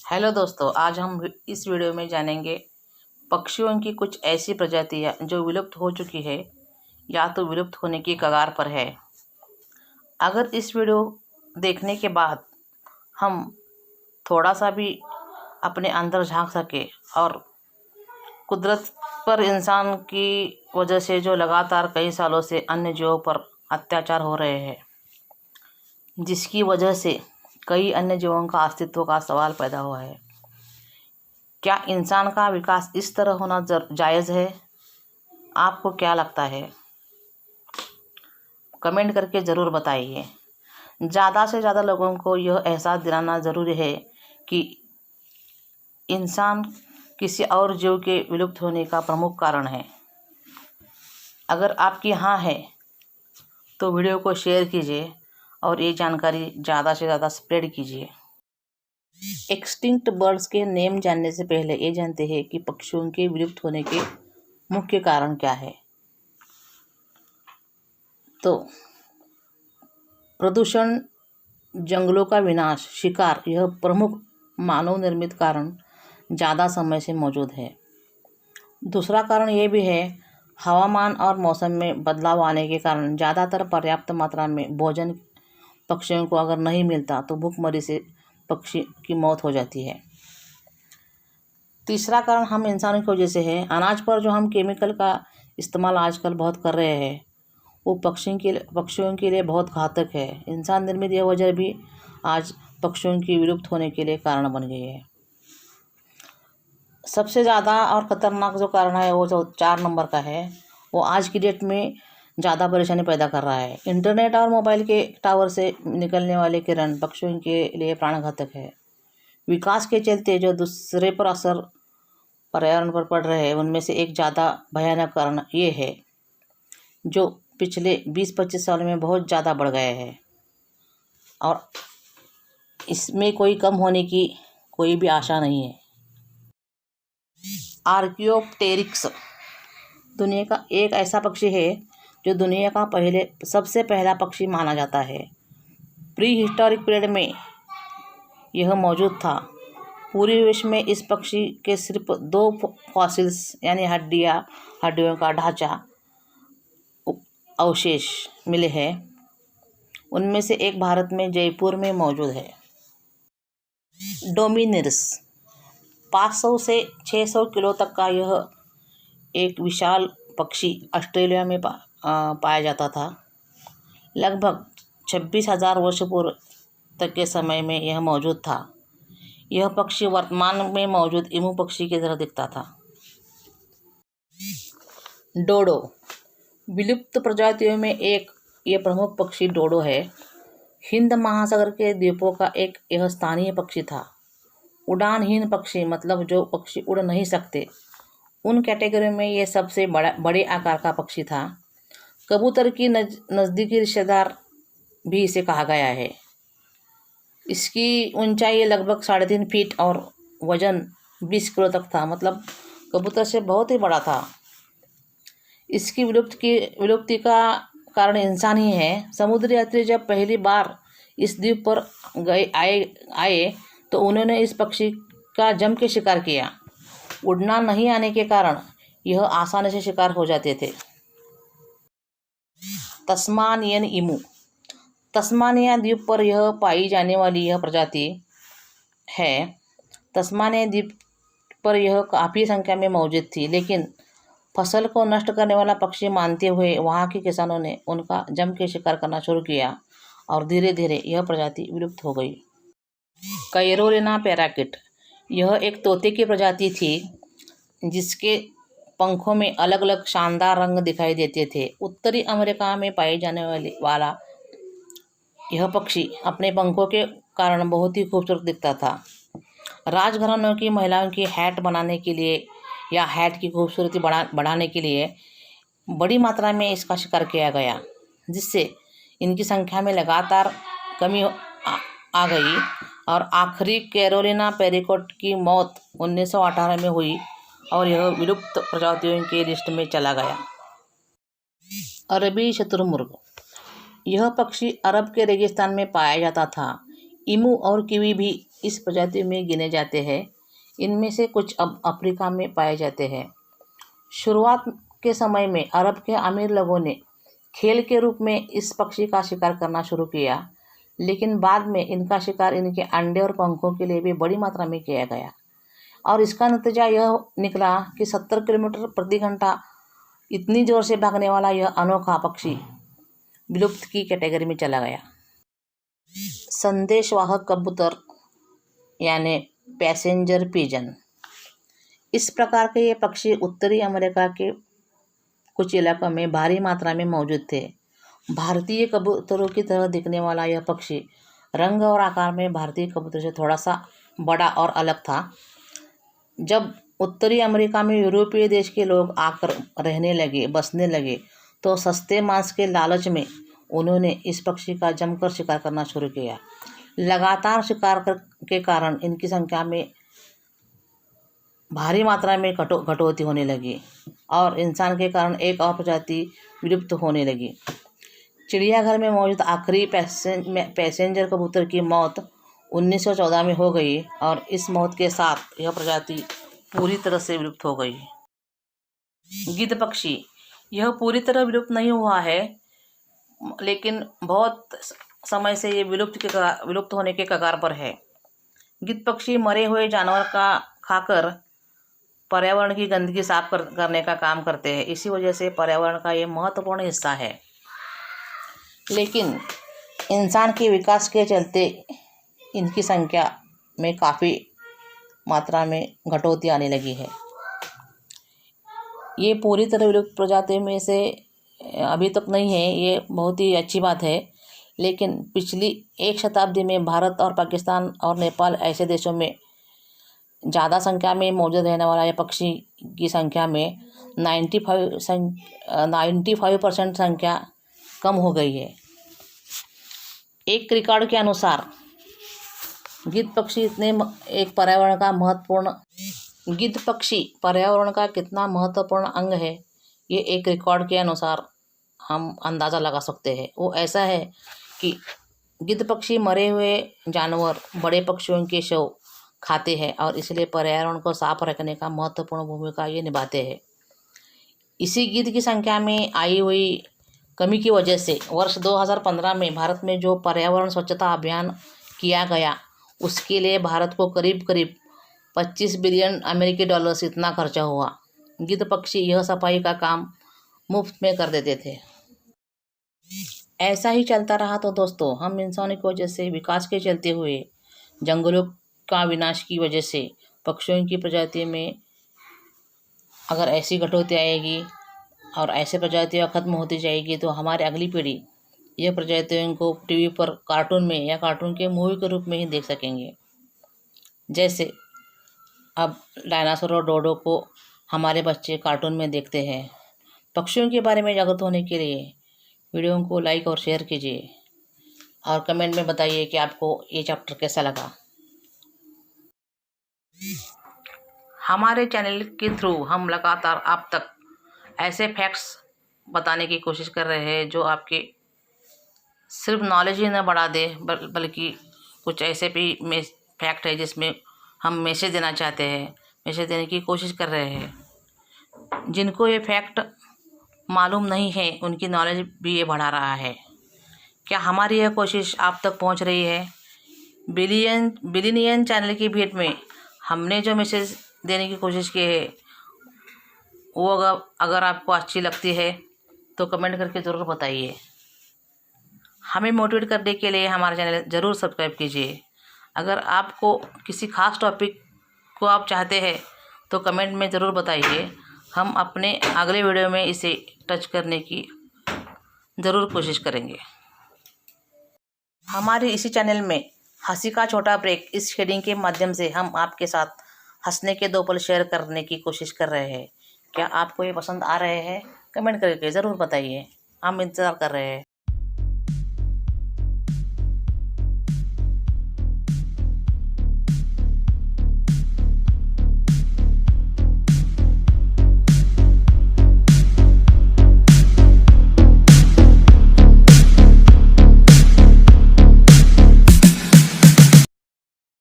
Hello दोस्तों, आज हम इस वीडियो में जानेंगे पक्षियों की कुछ ऐसी प्रजातियां जो विलुप्त हो चुकी है या तो विलुप्त होने की कगार पर है। अगर इस वीडियो देखने के बाद हम थोड़ा सा भी अपने अंदर झांक सके और कुदरत पर इंसान की वजह से जो लगातार कई सालों से अन्य जीवों पर अत्याचार हो रहे हैं, जिसकी वजह से कई अन्य जीवों का अस्तित्व का सवाल पैदा हुआ है, क्या इंसान का विकास इस तरह होना जायज़ है? आपको क्या लगता है? कमेंट करके ज़रूर बताइए। ज़्यादा से ज़्यादा लोगों को यह एहसास दिलाना ज़रूरी है कि इंसान किसी और जीव के विलुप्त होने का प्रमुख कारण है। अगर आपकी हाँ है तो वीडियो को शेयर कीजिए और ये जानकारी ज़्यादा से ज़्यादा स्प्रेड कीजिए। एक्सटिंक्ट बर्ड्स के नेम जानने से पहले ये जानते हैं कि पक्षियों के विलुप्त होने के मुख्य कारण क्या है। तो प्रदूषण, जंगलों का विनाश, शिकार, यह प्रमुख मानव निर्मित कारण ज़्यादा समय से मौजूद है। दूसरा कारण ये भी है, हवामान और मौसम में बदलाव आने के कारण ज़्यादातर पर्याप्त मात्रा में भोजन पक्षियों को अगर नहीं मिलता तो भूखमरी से पक्षी की मौत हो जाती है। तीसरा कारण हम इंसानों की वजह से है। अनाज पर जो हम केमिकल का इस्तेमाल आजकल बहुत कर रहे हैं वो पक्षियों के लिए बहुत घातक है। इंसान निर्मित यह वजह भी आज पक्षियों की विलुप्त होने के लिए कारण बन गई है। सबसे ज़्यादा और ख़तरनाक जो कारण है वो जो 4 नंबर का है, वो आज की डेट में ज़्यादा परेशानी पैदा कर रहा है। इंटरनेट और मोबाइल के टावर से निकलने वाले किरण पक्षियों के लिए प्राणघातक है। विकास के चलते जो दूसरे पर असर पर्यावरण पर पड़ रहे हैं उनमें से एक ज़्यादा भयानक कारण ये है जो पिछले 20-25 साल में बहुत ज़्यादा बढ़ गए हैं और इसमें कोई कम होने की कोई भी आशा नहीं है। आर्कियोप्टेरिक्स दुनिया का एक ऐसा पक्षी है जो दुनिया का सबसे पहला पक्षी माना जाता है। प्री हिस्टोरिक पीरियड में यह मौजूद था। पूरे विश्व में इस पक्षी के सिर्फ 2 फॉसिल्स यानी हड्डियों का ढांचा अवशेष मिले हैं। उनमें से एक भारत में जयपुर में मौजूद है। डोमिनिरस 500 से 600 किलो तक का यह एक विशाल पक्षी ऑस्ट्रेलिया में पाया जाता था। लगभग 26,000 वर्ष पूर्व तक के समय में यह मौजूद था। यह पक्षी वर्तमान में मौजूद ईमू पक्षी की तरह दिखता था। डोडो विलुप्त प्रजातियों में एक ये प्रमुख पक्षी डोडो है। हिंद महासागर के द्वीपों का एक यह स्थानीय पक्षी था। उड़ानहीन पक्षी मतलब जो पक्षी उड़ नहीं सकते, उन कैटेगरी में ये सबसे बड़े आकार का पक्षी था। कबूतर की नज़दीकी रिश्तेदार भी इसे कहा गया है। इसकी ऊंचाई लगभग 3.5 फीट और वजन 20 किलो तक था, मतलब कबूतर से बहुत ही बड़ा था। इसकी विलुप्ति का कारण इंसान ही है। समुद्री यात्री जब पहली बार इस द्वीप पर आए तो उन्होंने इस पक्षी का जम के शिकार किया। उड़ना नहीं आने के कारण यह आसानी से शिकार हो जाते थे। तस्मानियन ईमू तस्मानिया द्वीप पर यह पाई जाने वाली यह प्रजाति है। तस्मानिया द्वीप पर यह काफ़ी संख्या में मौजूद थी, लेकिन फसल को नष्ट करने वाला पक्षी मानते हुए वहाँ के किसानों ने उनका जम के शिकार करना शुरू किया और धीरे धीरे यह प्रजाति विलुप्त हो गई। कैरोलिना पैराकिट यह एक तोते की प्रजाति थी जिसके पंखों में अलग अलग शानदार रंग दिखाई देते थे। उत्तरी अमेरिका में पाए जाने वाला यह पक्षी अपने पंखों के कारण बहुत ही खूबसूरत दिखता था। राजघरानों की महिलाओं की हैट बनाने के लिए या हैट की खूबसूरती बढ़ाने के लिए बड़ी मात्रा में इसका शिकार किया गया, जिससे इनकी संख्या में लगातार कमी आ गई और आखिरी कैरोलिना पैराकिट की मौत 1918 में हुई और यह विलुप्त प्रजातियों के लिस्ट में चला गया। अरबी शुतुरमुर्ग यह पक्षी अरब के रेगिस्तान में पाया जाता था। ईमू और किवी भी इस प्रजाति में गिने जाते हैं। इनमें से कुछ अब अफ्रीका में पाए जाते हैं। शुरुआत के समय में अरब के अमीर लोगों ने खेल के रूप में इस पक्षी का शिकार करना शुरू किया, लेकिन बाद में इनका शिकार इनके अंडे और पंखों के लिए भी बड़ी मात्रा में किया गया और इसका नतीजा यह निकला कि 70 किलोमीटर प्रति घंटा इतनी ज़ोर से भागने वाला यह अनोखा पक्षी विलुप्त की कैटेगरी में चला गया। संदेशवाहक कबूतर यानी पैसेंजर पिजन। इस प्रकार के ये पक्षी उत्तरी अमेरिका के कुछ इलाकों में भारी मात्रा में मौजूद थे। भारतीय कबूतरों की तरह दिखने वाला यह पक्षी रंग और आकार में भारतीय कबूतर से थोड़ा सा बड़ा और अलग था। जब उत्तरी अमेरिका में यूरोपीय देश के लोग आकर रहने लगे, बसने लगे, तो सस्ते मांस के लालच में उन्होंने इस पक्षी का जमकर शिकार करना शुरू किया। लगातार शिकार के कारण इनकी संख्या में भारी मात्रा में कटौती होने लगी और इंसान के कारण एक और प्रजाति विलुप्त होने लगी। चिड़ियाघर में मौजूद आखिरी पैसेंजर कबूतर की मौत 1914 में हो गई और इस मौत के साथ यह प्रजाति पूरी तरह से विलुप्त हो गई। गिद्ध पक्षी। यह पूरी तरह विलुप्त नहीं हुआ है, लेकिन बहुत समय से ये विलुप्त होने के कगार पर है। गिद्ध पक्षी मरे हुए जानवर का खाकर पर्यावरण की गंदगी साफ करने का काम करते हैं। इसी वजह से पर्यावरण का ये महत्वपूर्ण हिस्सा है, लेकिन इंसान के विकास के चलते इनकी संख्या में काफ़ी मात्रा में कटौती आने लगी है। ये पूरी तरह विलुप्त प्रजातियों में से अभी तक नहीं है, ये बहुत ही अच्छी बात है। लेकिन पिछली एक शताब्दी में भारत और पाकिस्तान और नेपाल ऐसे देशों में ज़्यादा संख्या में मौजूद रहने वाला यह पक्षी की संख्या में 95% संख्या कम हो गई है। एक रिकॉर्ड के अनुसार गिद्ध पक्षी एक पर्यावरण का महत्वपूर्ण गिद्ध पक्षी पर्यावरण का कितना महत्वपूर्ण अंग है, ये एक रिकॉर्ड के अनुसार हम अंदाज़ा लगा सकते हैं। वो ऐसा है कि गिद्ध पक्षी मरे हुए जानवर, बड़े पक्षियों के शव खाते हैं और इसलिए पर्यावरण को साफ रखने का महत्वपूर्ण भूमिका ये निभाते हैं। इसी गिद्ध की संख्या में आई हुई कमी की वजह से वर्ष 2015 में भारत में जो पर्यावरण स्वच्छता अभियान किया गया, उसके लिए भारत को करीब 25 बिलियन अमेरिकी डॉलर्स इतना खर्चा हुआ। गिद्ध पक्षी यह सफाई का काम मुफ्त में कर देते थे। ऐसा ही चलता रहा तो दोस्तों, हम इंसानों की वजह से विकास के चलते हुए जंगलों का विनाश की वजह से पक्षियों की प्रजाति में अगर ऐसी कटौती आएगी और ऐसे प्रजातियाँ खत्म होती जाएगी, तो हमारी अगली पीढ़ी यह प्रजातियों को टीवी पर कार्टून में या कार्टून के मूवी के रूप में ही देख सकेंगे। जैसे अब डायनासोर और डोडो को हमारे बच्चे कार्टून में देखते हैं। पक्षियों के बारे में जागरूक होने के लिए वीडियो को लाइक और शेयर कीजिए और कमेंट में बताइए कि आपको ये चैप्टर कैसा लगा। हमारे चैनल के थ्रू हम लगातार आप तक ऐसे फैक्ट्स बताने की कोशिश कर रहे हैं जो आपके सिर्फ नॉलेज ही न बढ़ा दे, बल्कि कुछ ऐसे भी फैक्ट है जिसमें हम मैसेज देना चाहते हैं, मैसेज देने की कोशिश कर रहे हैं। जिनको ये फैक्ट मालूम नहीं है, उनकी नॉलेज भी ये बढ़ा रहा है। क्या हमारी यह कोशिश आप तक पहुंच रही है? बिलियनियन चैनल की भेंट में हमने जो मैसेज देने की कोशिश की है, वो अगर आपको अच्छी लगती है तो कमेंट करके ज़रूर बताइए। हमें मोटिवेट करने के लिए हमारा चैनल ज़रूर सब्सक्राइब कीजिए। अगर आपको किसी खास टॉपिक को आप चाहते हैं तो कमेंट में ज़रूर बताइए। हम अपने अगले वीडियो में इसे टच करने की ज़रूर कोशिश करेंगे। हमारे इसी चैनल में हंसी का छोटा ब्रेक, इस शेडिंग के माध्यम से हम आपके साथ हंसने के 2 पल शेयर करने की कोशिश कर रहे हैं। क्या आपको ये पसंद आ रहे हैं? कमेंट करके ज़रूर बताइए, हम इंतज़ार कर रहे हैं।